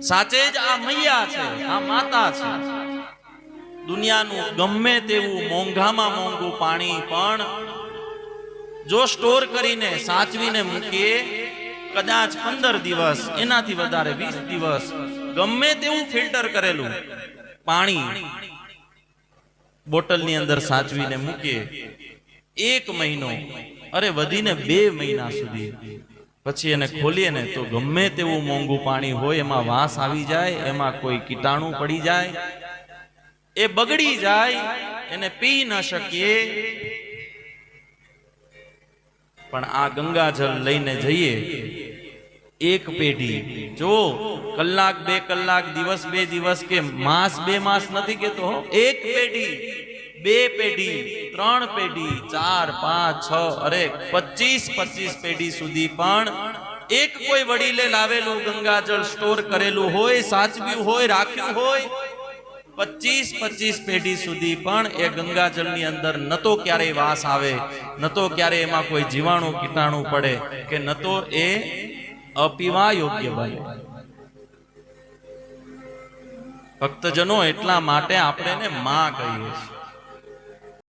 સાચે જ આ મૈયા છે, આ માતા છે। દુનિયાનું ગમે તેવું મોંઘામાં મોંઘું પાણી પણ જો સ્ટોર કરીને સાચવીને મૂકીએ, કદાચ 15 દિવસ, એનાથી વધારે 20 દિવસ, ગમે તેવું ફિલ્ટર કરેલું પાણી બોટલની અંદર સાચવીને મૂકીએ, 1 મહિનો, અરે વધીને 2 મહિના સુધી, પછી એને ખોલીએ ને તો ગમે તેવું મોંઘું પાણી હોય એમાં વાસ આવી જાય, એમાં કોઈ કીટાણુ પડી જાય, એ બગડી જાય, એને પી ન શકીએ। પણ આ ગંગાજળ લઈને જઈએ, 1 પેઢી, જો કલાક 2 કલાક, દિવસ 2 દિવસ કે માસ 2 માસ નથી કેતો, 1 પેઢી, 2 પેઢી, 3 પેઢી, 4 5 6, અરે 25 પેઢી સુધી પણ એક કોઈ વડીલે લાવેલું ગંગાજળ સ્ટોર કરેલું હોય, સાચવ્યું હોય, રાખ્યું હોય, 25 પેઢી સુધી પણ એ ગંગાજળની અંદર ન તો ક્યારેય વાસ આવે, ન તો ક્યારે એમાં કોઈ જીવાણુ કીટાણુ પડે, કે ન તો એ અપીવા યોગ્ય બને। ભક્તજનો, એટલા માટે આપણે એને માં કહીએ છીએ।